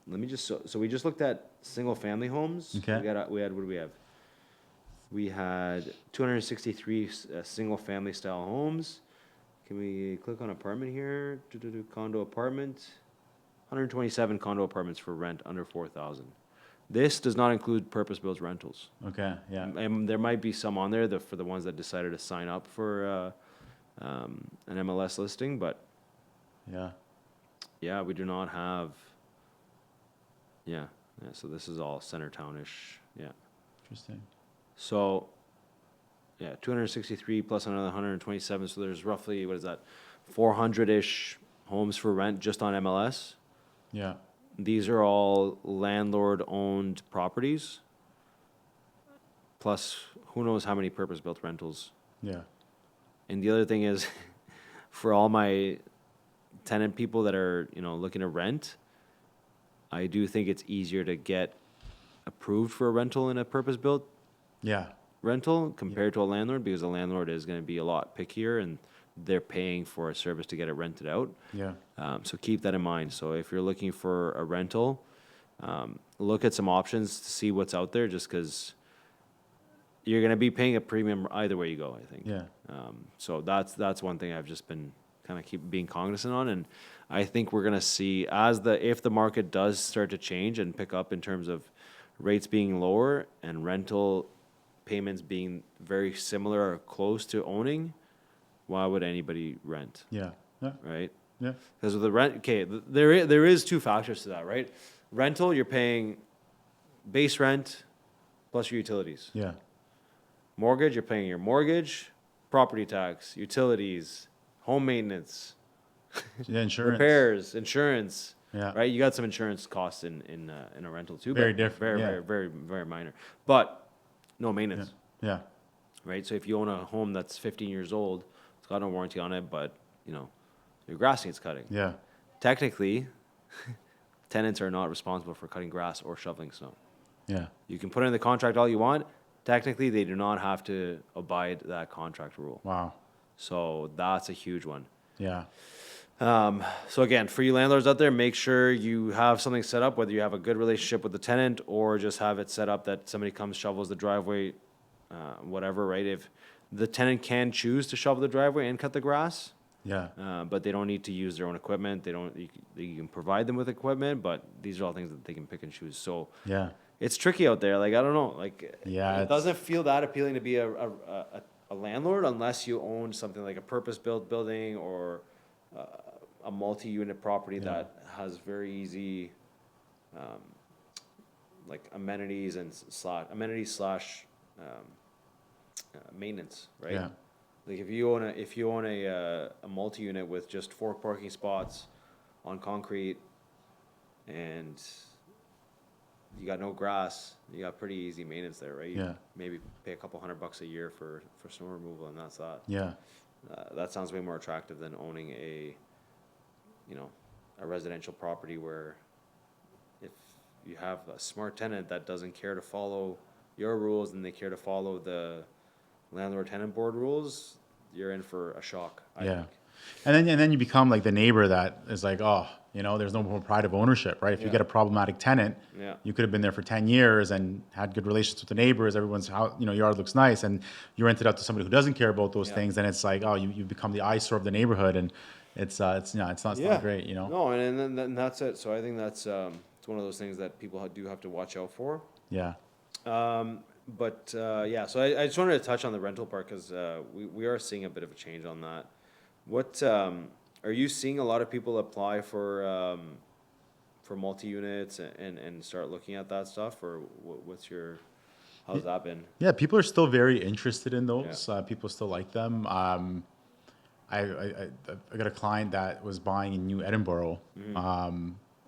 let me just so we just looked at single family homes. Okay. We had what do we have? We had 263 single family style homes. Can we click on apartment here? Condo apartment. 127 condo apartments for rent under 4,000. This does not include purpose-built rentals. Okay. Yeah. And there might be some on there for the ones that decided to sign up for an MLS listing, but Yeah. yeah, we do not have. Yeah. So this is all center townish. Yeah. Interesting. So, yeah, 263 plus another 127. So there's roughly, what is that, 400-ish homes for rent just on MLS. Yeah. These are all landlord-owned properties, plus who knows how many purpose-built rentals. Yeah. And the other thing is, for all my tenant people that are, looking to rent, I do think it's easier to get approved for a rental in a purpose-built Yeah. rental compared to a landlord, because a landlord is going to be a lot pickier and they're paying for a service to get it rented out. Yeah. So keep that in mind. So if you're looking for a rental, look at some options to see what's out there, just because you're going to be paying a premium either way you go, I think. Yeah. So that's one thing I've just been kind of keep being cognizant on, and I think we're going to see if the market does start to change and pick up in terms of rates being lower and rental payments being very similar or close to owning, why would anybody rent? Yeah. Yeah. Right? Yeah. Because with the rent, okay, there is two factors to that, right? Rental, you're paying base rent plus your utilities. Yeah. Mortgage, you're paying your mortgage, property tax, utilities, home maintenance, Yeah, insurance. repairs, insurance. Yeah. Right. You got some insurance costs in a rental too. Very but different, Very, yeah. very, very, very minor. But no Yeah. maintenance. Yeah. Right. So if you own a home that's 15 years old, it's got no warranty on it, but your grass needs cutting. Yeah. Technically, tenants are not responsible for cutting grass or shoveling snow. Yeah. You can put in the contract all you want. Technically, they do not have to abide that contract rule. Wow. So that's a huge one. Yeah. So again, for you landlords out there, make sure you have something set up, whether you have a good relationship with the tenant or just have it set up that somebody comes, shovels the driveway, whatever, right? If the tenant can choose to shovel the driveway and cut the grass, Yeah. but they don't need to use their own equipment. You can provide them with equipment, but these are all things that they can pick and choose. So Yeah. it's tricky out there. Like, I don't know. Like, Yeah, it doesn't feel that appealing to be a landlord unless you own something like a purpose-built building or a multi-unit property that has very easy, like amenities and slash maintenance, right? Yeah. Like if you own a multi-unit with just 4 parking spots on concrete and you got no grass, you got pretty easy maintenance there, right? You Yeah. maybe pay a couple $100 a year for snow removal, and that's that. Yeah. That sounds way more attractive than owning a residential property where if you have a smart tenant that doesn't care to follow your rules and they care to follow the landlord tenant board rules, you're in for a shock, I Yeah. think. And then you become like the neighbor that is like, oh, there's no more pride of ownership, right? If you Yeah. get a problematic tenant, Yeah. you could have been there for 10 years and had good relations with the neighbors. Everyone's house, yard looks nice, and you rent it out to somebody who doesn't care about those Yeah. things. And it's like, oh, you become the eyesore of the neighborhood, and it's not great, No, and then that's it. So I think that's it's one of those things that people do have to watch out for. Yeah. Yeah, so I just wanted to touch on the rental part because we are seeing a bit of a change on that. What are you seeing a lot of people apply for multi-units and start looking at that stuff, or how's that been? Yeah, people are still very interested in those. People still like them. I got a client that was buying in New Edinburgh,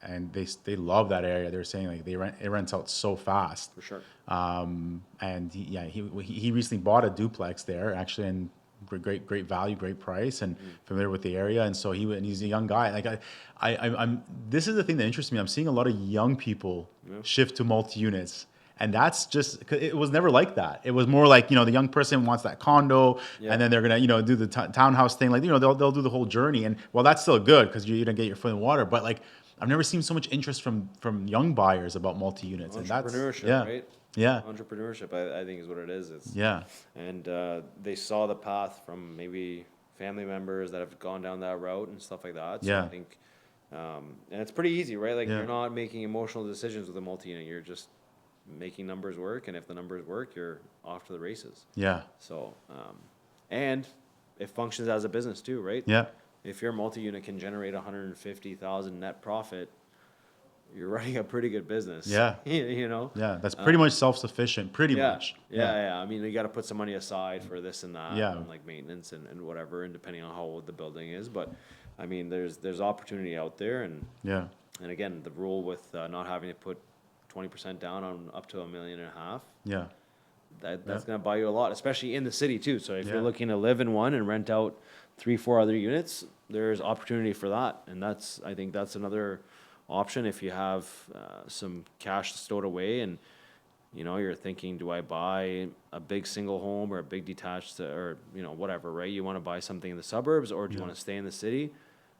and they love that area. They're saying like it rents out so fast. For sure. And he recently bought a duplex there, actually, and great value, great price, and familiar with the area. And so he's a young guy. Like I'm this is the thing that interests me. I'm seeing a lot of young people shift to multi units. And that's just, 'cause it was never like that. It was more like, the young person wants that condo, and then they're going to, do the townhouse thing. Like, they'll do the whole journey. And well, that's still good because you don't get your foot in the water. But like, I've never seen so much interest from young buyers about multi-units. And that's, Entrepreneurship, right? Yeah. Entrepreneurship, I think, is what it is. Yeah. And they saw the path from maybe family members that have gone down that route and stuff like that. So Yeah. I think, and it's pretty easy, right? Like, Yeah. you're not making emotional decisions with a multi-unit. You're just making numbers work, and if the numbers work, you're off to the races. Yeah. So, and it functions as a business too, right? Yeah. If your multi-unit can generate 150,000 net profit, you're running a pretty good business. Yeah. Yeah, That's pretty much self-sufficient, pretty much. Yeah. I mean, you got to put some money aside for this and that, Yeah. and like maintenance and whatever, and depending on how old the building is. But I mean, there's opportunity out there, and Yeah. again, the rule with not having to put 20% down on up to $1.5 million, Yeah. that's going to buy you a lot, especially in the city too. So if Yeah. you're looking to live in one and rent out 3-4 other units, there's opportunity for that, and I think that's another option if you have some cash stowed away and you're thinking, do I buy a big single home or a big detached or whatever, right? You want to buy something in the suburbs, or do you want to stay in the city?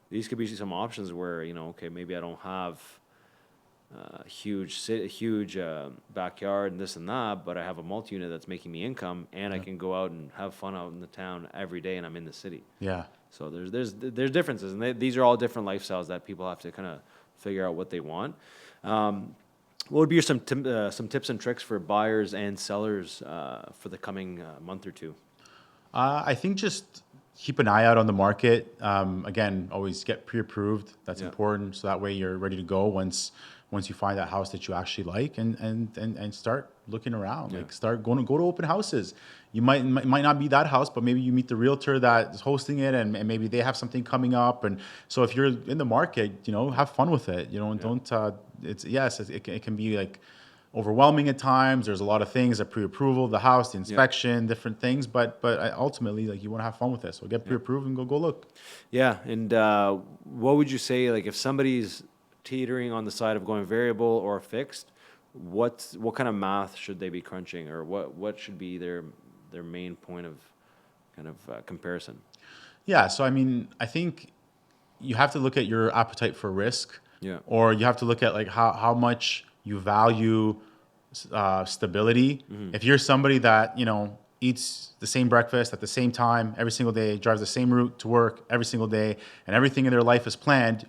These could be some options where okay, maybe I don't have huge backyard and this and that, but I have a multi-unit that's making me income, and I can go out and have fun out in the town every day, and I'm in the city. Yeah. So there's differences, and these are all different lifestyles that people have to kind of figure out what they want. What would be some tips and tricks for buyers and sellers for the coming month or two? I think just keep an eye out on the market. Again, always get pre-approved. That's Yeah. important. So that way you're ready to go once you find that house that you actually like, and start looking around. Yeah. Like start go to open houses. You might not be that house, but maybe you meet the realtor that is hosting it, and maybe they have something coming up. And so if you're in the market, have fun with it. And Yeah. don't. It's yes, it can be like overwhelming at times. There's a lot of things, the pre-approval, the house, the Yeah. inspection, different things. But ultimately, like you want to have fun with it. So get pre-approved and go look. Yeah, and what would you say, like, if somebody's teetering on the side of going variable or fixed, what kind of math should they be crunching, or what should be their main point of kind of comparison? Yeah. So I mean, I think you have to look at your appetite for risk, Yeah. or you have to look at like how much you value stability. If you're somebody that eats the same breakfast at the same time every single day, drives the same route to work every single day, and everything in their life is planned,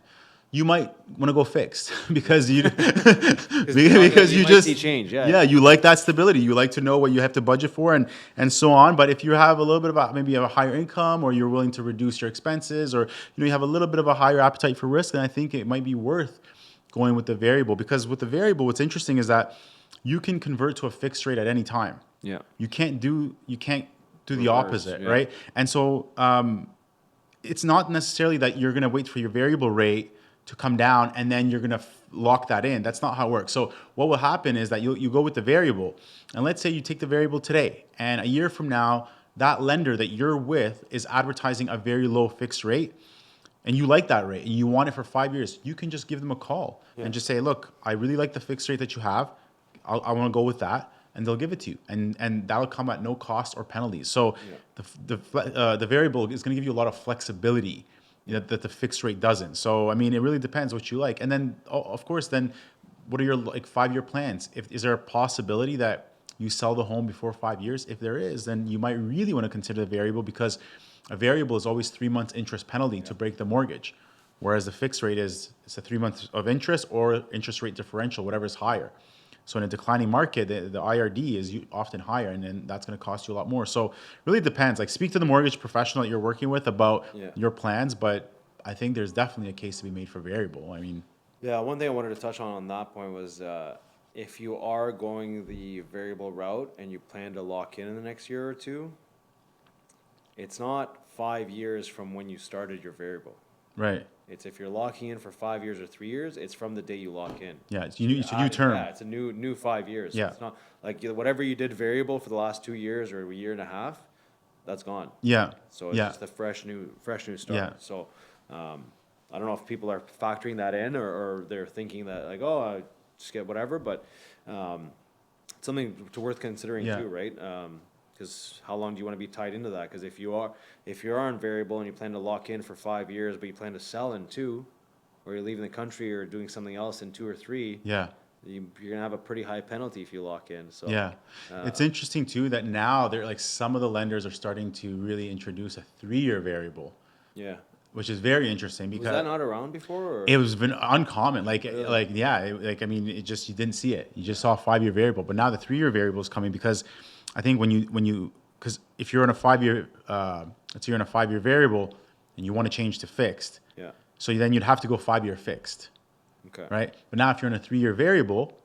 you might want to go fixed because you because You you might just see change, yeah. yeah, you like that stability. You like to know what you have to budget for, and so on. But if you have a little bit of maybe a higher income, or you're willing to reduce your expenses, or you have a little bit of a higher appetite for risk, then I think it might be worth going with the variable. Because with the variable, what's interesting is that you can convert to a fixed rate at any time. Yeah. You can't do the Reverse, opposite, yeah. right? And so it's not necessarily that you're going to wait for your variable rate to come down and then you're going to lock that in. That's not how it works. So what will happen is that you go with the variable, and let's say you take the variable today, and a year from now, that lender that you're with is advertising a very low fixed rate, and you like that rate and you want it for 5 years. You can just give them a call Yeah. and just say, look, I really like the fixed rate that you have. I want to go with that. And they'll give it to you, and that'll come at no cost or penalties. So the variable is going to give you a lot of flexibility that the fixed rate doesn't. So I mean, it really depends what you like. And then of course, then what are your like 5-year plans? Is there a possibility that you sell the home before 5 years? If there is, then you might really want to consider the variable, because a variable is always 3 months interest penalty to break the mortgage, whereas the fixed rate it's a 3 months of interest or interest rate differential, whatever is higher. So in a declining market, the IRD is often higher, and then that's going to cost you a lot more. So really depends. Like, speak to the mortgage professional that you're working with about Yeah. your plans, but I think there's definitely a case to be made for variable. I mean, Yeah, one thing I wanted to touch on that point was if you are going the variable route and you plan to lock in the next year or two, it's not 5 years from when you started your variable. right? It's if you're locking in for 5 years or 3 years, it's from the day you lock in. Yeah, it's a new term. Yeah, it's a new 5 years. So Yeah. it's not like whatever you did variable for the last 2 years or a year and a half, that's gone. Yeah, So it's yeah, just a fresh new start. Yeah. So I don't know if people are factoring that in, or they're thinking that like, oh, I just get whatever, but it's something worth considering Yeah. too, right? Because how long do you want to be tied into that? Because if you are on variable and you plan to lock in for 5 years, but you plan to sell in 2, or you're leaving the country or doing something else in 2 or 3, yeah. you're gonna have a pretty high penalty if you lock in. So Yeah, it's interesting too that now they're like some of the lenders are starting to really introduce a 3-year variable, yeah. which is very interesting Was because that not around before? Or? it was been uncommon. Really? Like yeah, I mean, it just you didn't see it. You just saw a 5-year variable, but now the 3-year variable is coming because I think because if you're on a 5-year, let's say you're on a 5-year variable and you want to change to fixed, Yeah. so then you'd have to go 5-year fixed, Okay. right? But now if you're on a 3-year variable,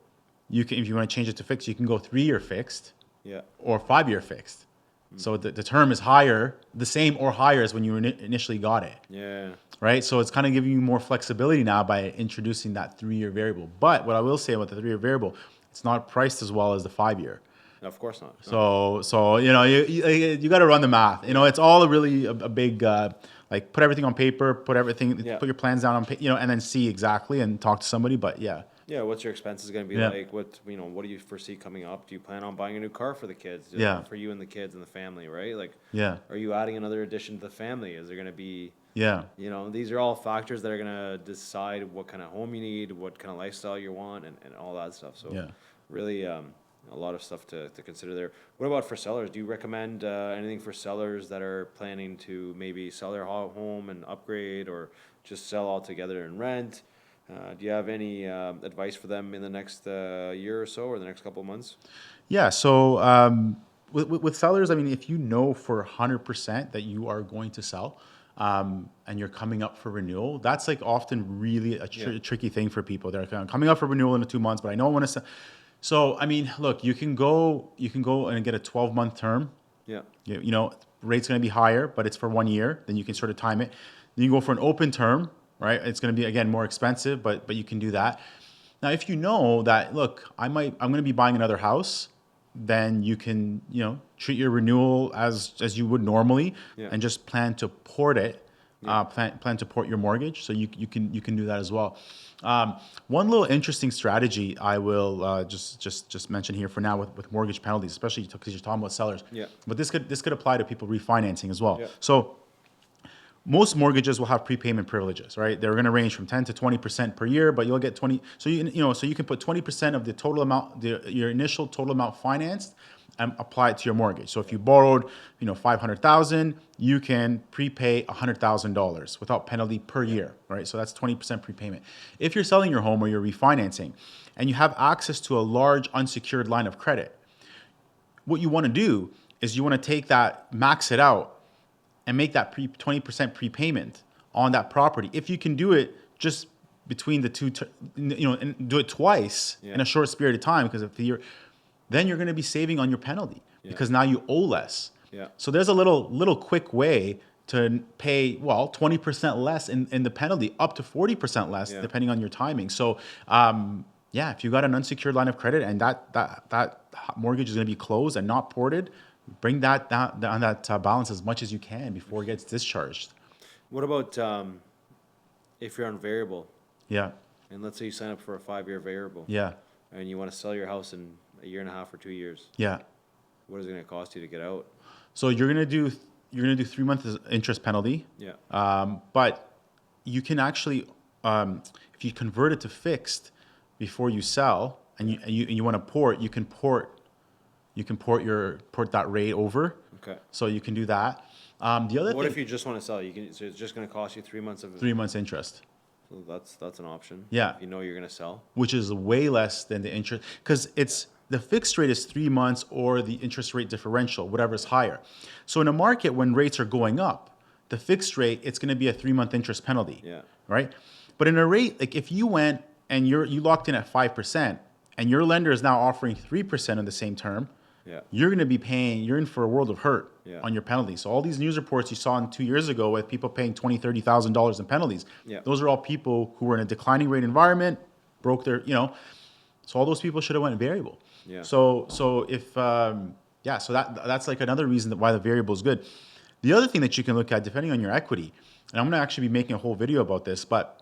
if you want to change it to fixed, you can go 3-year fixed Yeah. or 5-year fixed. So the term is higher, the same or higher as when you initially got it, Yeah. right? So it's kind of giving you more flexibility now by introducing that 3-year variable. But what I will say about the 3-year variable, it's not priced as well as the 5-year. No, of course not. No. So you got to run the math. It's all really a big like put everything on paper, put Yeah. your plans down on and then see exactly and talk to somebody. But yeah, Yeah, what's your expenses gonna be Yeah. like? What do you foresee coming up? Do you plan on buying a new car for the kids? Yeah. For you and the kids and the family, right? Like, yeah, are you adding another addition to the family? Is there gonna be, yeah, these are all factors that are gonna decide what kind of home you need, what kind of lifestyle you want, and all that stuff. So Yeah. really, a lot of stuff to consider there. What about for sellers? Do you recommend anything for sellers that are planning to maybe sell their home and upgrade, or just sell altogether and rent? Do you have any advice for them in the next year or so, or the next couple of months? yeah. So with sellers, I mean, if you know for 100% that you are going to sell, and you're coming up for renewal, that's like often really a tricky thing for people. They're kind of coming up for renewal in 2 months, but I know I want to sell. So, I mean, look, you can go and get a 12-month term. Yeah. You know, rate's going to be higher, but it's for 1 year. Then you can sort of time it. Then you go for an open term, right? It's going to be, again, more expensive, but you can do that. Now, if you know that, look, I'm going to be buying another house, then you can, treat your renewal as you would normally, and just plan to port it. Plan to port your mortgage, so you can do that as well. One little interesting strategy I will just mention here for now with mortgage penalties, especially because you're talking about sellers. Yeah. But this could apply to people refinancing as well. Yeah. So most mortgages will have prepayment privileges, right? They're going to range from 10 to 20% per year, but you'll get 20. So so you can put 20% of the total amount, your initial total amount financed, and apply it to your mortgage. So if you borrowed, $500,000, you can prepay $100,000 without penalty per year, right? So that's 20% prepayment. If you're selling your home or you're refinancing, and you have access to a large unsecured line of credit, what you want to do is you want to take that, max it out, and make that 20% prepayment on that property. If you can do it just between the two, and do it twice in a short period of time, because then you're going to be saving on your penalty because now you owe less. Yeah. So there's a little quick way to pay 20% less in the penalty, up to 40% less depending on your timing. So if you got an unsecured line of credit and that mortgage is going to be closed and not ported, bring that balance as much as you can before it gets discharged. what about if you're on variable, Yeah. and let's say you sign up for a 5-year variable, Yeah. and you want to sell your house in a year and a half or 2 years? Yeah. What is it going to cost you to get out? So you're gonna do 3 months interest penalty. Yeah. But you can actually, if you convert it to fixed before you sell, and you want to port, you can port that rate over. Okay. So you can do that. The other What thing, if you just want to sell? So it's just going to cost you 3 months of. 3 months interest, So that's an option. Yeah. If you know you're going to sell. which is way less than the interest, because the fixed rate is 3 months or the interest rate differential, whatever is higher. So in a market when rates are going up, the fixed rate, it's going to be a 3-month interest penalty. Yeah. Right. But in a rate, like if you went and you locked in at 5%, and your lender is now offering 3% on the same term, Yeah. you're going to be paying, you're in for a world of hurt on your penalties. So all these news reports you saw 2 years ago with people paying $20,000, $30,000 in penalties, Yeah. those are all people who were in a declining rate environment, broke their, so all those people should have went variable. Yeah. So if, so that's like another reason why the variable is good. The other thing that you can look at, depending on your equity, and I'm going to actually be making a whole video about this, but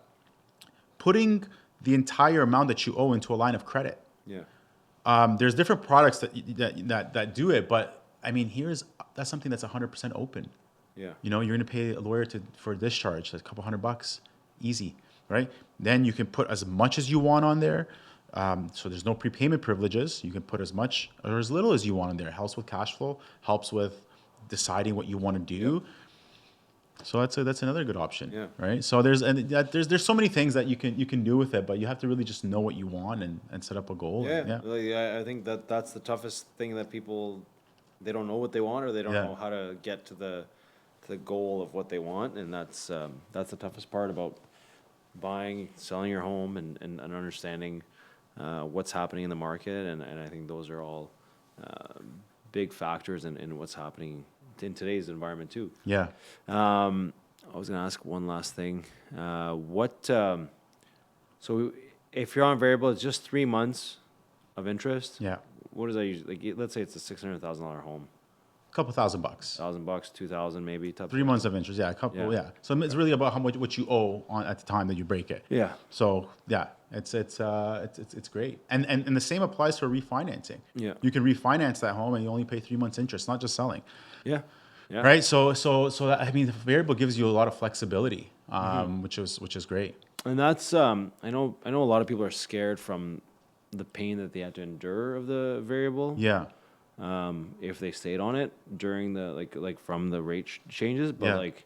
putting the entire amount that you owe into a line of credit. Yeah. There's different products that do it, but I mean, that's something that's 100% open. Yeah. You're going to pay a lawyer for a discharge, a couple $100, easy, right? Then you can put as much as you want on there. So there's no prepayment privileges. You can put as much or as little as you want on there. It helps with cash flow, helps with deciding what you want to do. Yeah. So that's another good option, right? So there's so many things that you can do with it, but you have to really just know what you want and set up a goal. I think that's the toughest thing, that people, they don't know what they want, or they don't know how to get to the goal of what they want, and that's the toughest part about buying, selling your home, and understanding what's happening in the market, and I think those are all big factors in what's happening in today's environment too. Yeah. I was gonna ask one last thing. So if you're on variable, it's just 3 months of interest. Yeah. What does that usually, like? Let's say it's a $600,000 home. A couple $1,000. $1,000, 2,000 maybe. 3 months of interest. Yeah. A couple. Yeah. So it's really about how much what you owe at the time that you break it. Yeah. So it's great. And the same applies for refinancing. Yeah. You can refinance that home and you only pay 3 months interest, not just selling. Yeah. Yeah. Right. So that, I mean, the variable gives you a lot of flexibility, which is great. And that's I know a lot of people are scared from the pain that they had to endure of the variable. Yeah. If they stayed on it during the like from the rate changes, but Yeah. like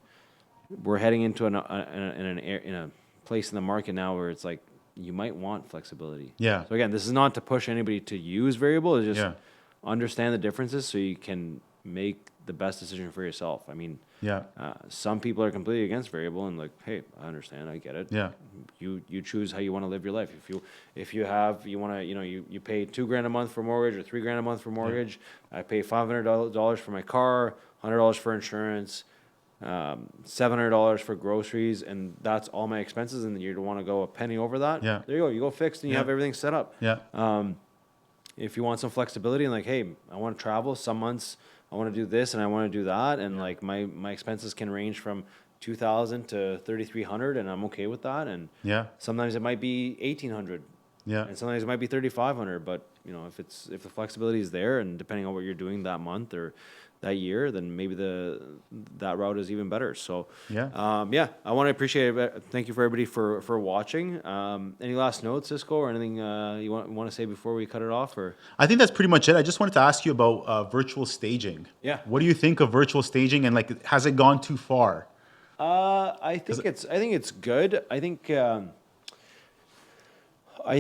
we're heading into in a place in the market now where it's like you might want flexibility. Yeah. So again, this is not to push anybody to use variable. It's just understand the differences so you can make the best decision for yourself. I mean, Yeah. some people are completely against variable and like, hey, I understand, I get it. Yeah. You choose how you want to live your life. You want to, you pay $2,000 a month for mortgage or $3,000 a month for mortgage. I pay $500 for my car, $100 for insurance, $700 for groceries, and that's all my expenses. And you don't want to go a penny over that. Yeah. There you go. You go fixed, and you Yeah. have everything set up. Yeah. If you want some flexibility and like, hey, I want to travel some months, I want to do this and I want to do that, and like my expenses can range from 2,000 to 3,300, and I'm okay with that. And Yeah. sometimes it might be 1,800, Yeah. and sometimes it might be 3,500. But if the flexibility is there, and depending on what you're doing that month or that year, then maybe that route is even better. So Yeah. I want to appreciate it. Thank you for everybody for watching. Any last notes, Isko, or anything you want to say before we cut it off? Or I think that's pretty much it. I just wanted to ask you about virtual staging. Yeah. What do you think of virtual staging, and like, has it gone too far? I think it's good. I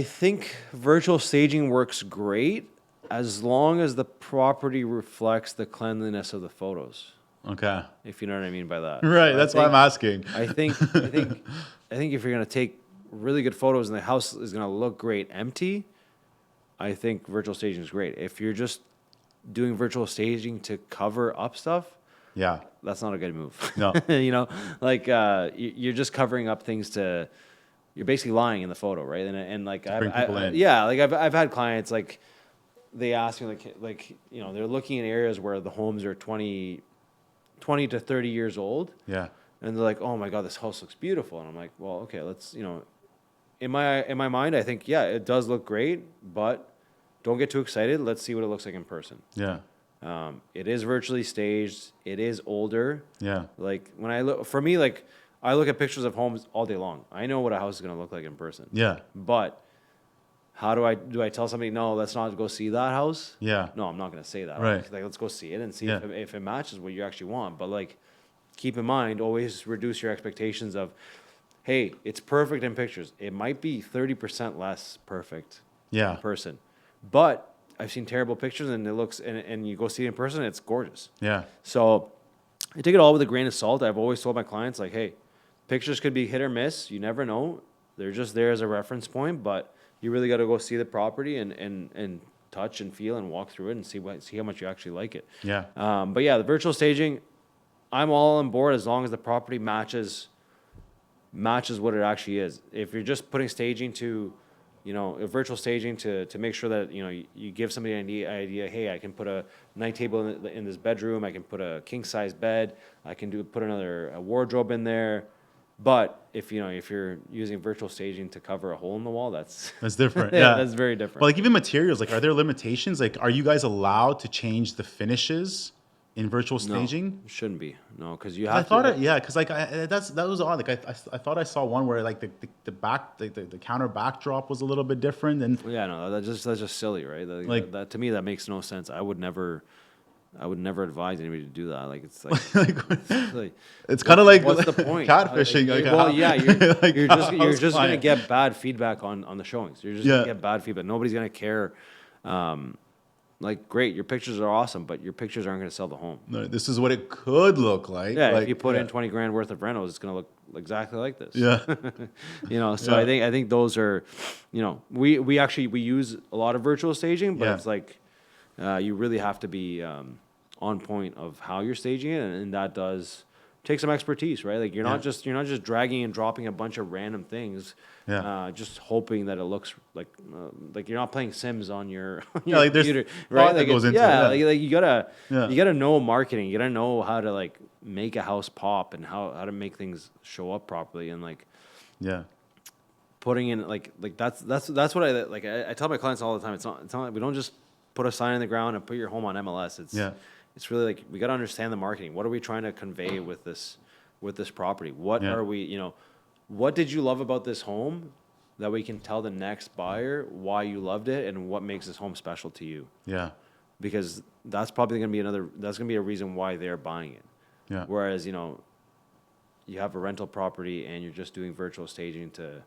think virtual staging works great as long as the property reflects the cleanliness of the photos. Okay. If you know what I mean by that. Right. So That's why I'm asking. I think if you're gonna take really good photos and the house is gonna look great empty, I think virtual staging is great. If you're just doing virtual staging to cover up stuff, Yeah. that's not a good move. No. You're just covering up things you're basically lying in the photo, right? And like bring people in. yeah, like I've had clients like they ask me like they're looking in areas where the homes are 20 to 30 years old, Yeah. and they're like, oh my god, this house looks beautiful, and I'm like, well, okay, let's in my mind, I think yeah, it does look great, but don't get too excited. Let's see what it looks like in person. Yeah. It is virtually staged. It is older. Yeah. Like when I look at pictures of homes all day long. I know what a house is going to look like in person. Yeah. But how do I tell somebody, no, let's not go see that house? Yeah. No, I'm not going to say that. Right. Like, let's go see it and see Yeah. if it matches what you actually want. But like, keep in mind, always reduce your expectations of, hey, it's perfect in pictures. It might be 30% less perfect Yeah. in person. But I've seen terrible pictures and it looks, and you go see it in person, it's gorgeous. Yeah. So I take it all with a grain of salt. I've always told my clients, like, hey, pictures could be hit or miss. You never know. They're just there as a reference point, but you really got to go see the property and touch and feel and walk through it and see how much you actually like it. Yeah. But yeah, the virtual staging, I'm all on board as long as the property matches what it actually is. If you're just putting staging to, a virtual staging to make sure that, you give somebody an idea, hey, I can put a night table in this bedroom, I can put a king size bed, I can put a wardrobe in there. But if you're using virtual staging to cover a hole in the wall, that's different. yeah, Yeah. that's very different. But like, even materials, like, are there limitations? Like, are you guys allowed to change the finishes in virtual staging? No, shouldn't be. No, because you I have thought to. it, yeah, because like that was odd. Like I thought I saw one where like the counter backdrop was a little bit different, and Yeah, no, that's just silly, right? Like- that to me, that makes no sense. I would never advise anybody to do that. Like it's like, like it's kind of like what's the point? catfishing. Like, Well, how- yeah, you're like, you're house just gonna client. get bad feedback on the showings. You're just Yeah. gonna get bad feedback. Nobody's gonna care. Like, great, your pictures are awesome, but your pictures aren't gonna sell the home. No, this is what it could look like. Yeah, like, if you put yeah. in 20 grand worth of rentals, it's gonna look exactly like this. Yeah. So Yeah. I think those are, we use a lot of virtual staging, but Yeah. it's like, you really have to be on point of how you're staging it, and that does take some expertise, right? Like you're not just dragging and dropping a bunch of random things, Yeah. just hoping that it looks like you're not playing Sims on your, on Yeah, your like, there's computer, thought right? that Like goes it's- into it, yeah, yeah. like Yeah. you gotta know marketing, you gotta know how to like make a house pop and how to make things show up properly, and like Yeah. putting in like that's what I like. I tell my clients all the time. It's not like we don't just put a sign in the ground and put your home on MLS. It's really like we got to understand the marketing. What are we trying to convey with this property? What Yeah. are we, what did you love about this home that we can tell the next buyer why you loved it and what makes this home special to you? Yeah. Because that's probably going to be a reason why they're buying it. Yeah. Whereas, you have a rental property and you're just doing virtual staging to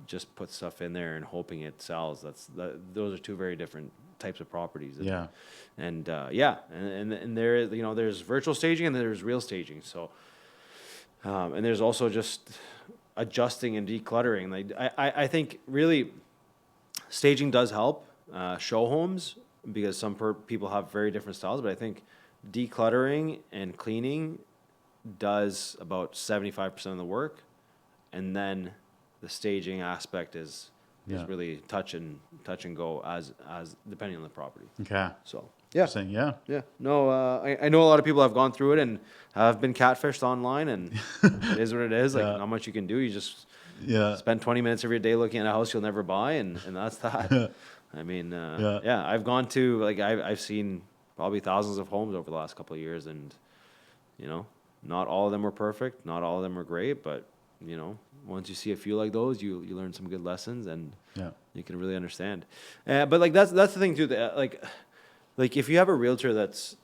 just put stuff in there and hoping it sells. Those are two very different types of properties. Yeah. And and there is, there's virtual staging and there's real staging. So, and there's also just adjusting and decluttering. Like I think really staging does help show homes because some people have very different styles, but I think decluttering and cleaning does about 75% of the work, and then the staging aspect is really touch and go as depending on the property. Okay. So yeah. Interesting. Yeah. Yeah. No, I know a lot of people have gone through it and have been catfished online, and it is what it is. Like, Yeah. not much you can do. You just Yeah. spend 20 minutes every day looking at a house you'll never buy, and that's that. I mean, I've gone to, like, I've seen probably thousands of homes over the last couple of years, and, not all of them were perfect. Not all of them were great, but, once you see a few like those, you learn some good lessons, and you can really understand. But, like, that's the thing, too. Like if you have a realtor that's,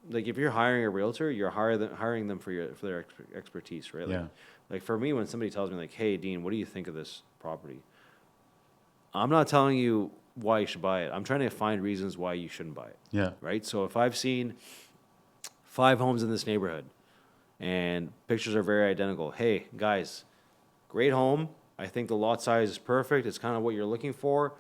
like, if you're hiring a realtor, you're hiring them for their expertise, right? Like for me, when somebody tells me, like, hey, Dean, what do you think of this property? I'm not telling you why you should buy it. I'm trying to find reasons why you shouldn't buy it. Yeah. Right? So if I've seen 5 homes in this neighborhood and pictures are very identical, hey, guys, great home. I think the lot size is perfect. It's kind of what you're looking for.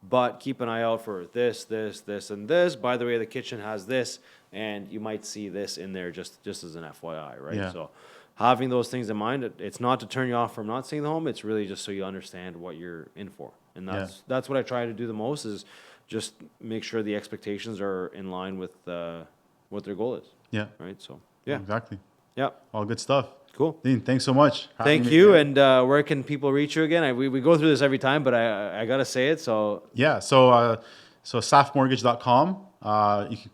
But keep an eye out for this, and this. By the way, the kitchen has this, and you might see this in there just as an FYI, right? Yeah. So having those things in mind, it's not to turn you off from not seeing the home. It's really just so you understand what you're in for. And that's what I try to do the most, is just make sure the expectations are in line with what their goal is. Yeah. Right? So, yeah. Exactly. Yeah. All good stuff. Cool. Dean, thanks so much. Thank you. And where can people reach you again? We go through this every time, but I got to say it. So Yeah. So safmortgage.com. You can,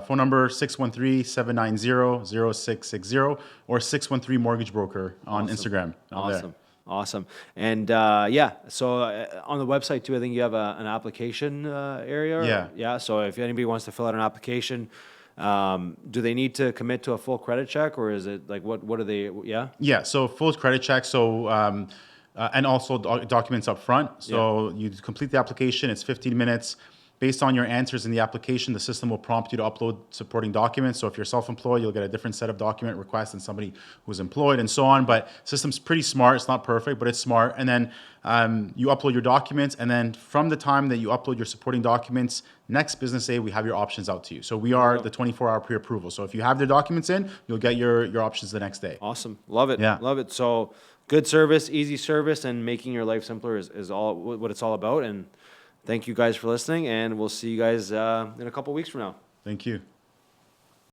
phone number 613-790-0660 or 613 Mortgage Broker on Instagram. Awesome. And so on the website too, I think you have an application area. Yeah. Yeah. So if anybody wants to fill out an application, do they need to commit to a full credit check, or is it like what are they? Yeah. Yeah. So full credit check. So and also documents up front. So you complete the application. It's 15 minutes. Based on your answers in the application, the system will prompt you to upload supporting documents. So if you're self-employed, you'll get a different set of document requests than somebody who's employed, and so on. But the system's pretty smart. It's not perfect, but it's smart. And then you upload your documents, and then from the time that you upload your supporting documents, next business day, we have your options out to you. So we are the 24-hour pre-approval. So if you have the documents in, you'll get your options the next day. Awesome. Love it. Yeah. Love it. So good service, easy service, and making your life simpler is all what it's all about. And thank you guys for listening, and we'll see you guys in a couple weeks from now. Thank you.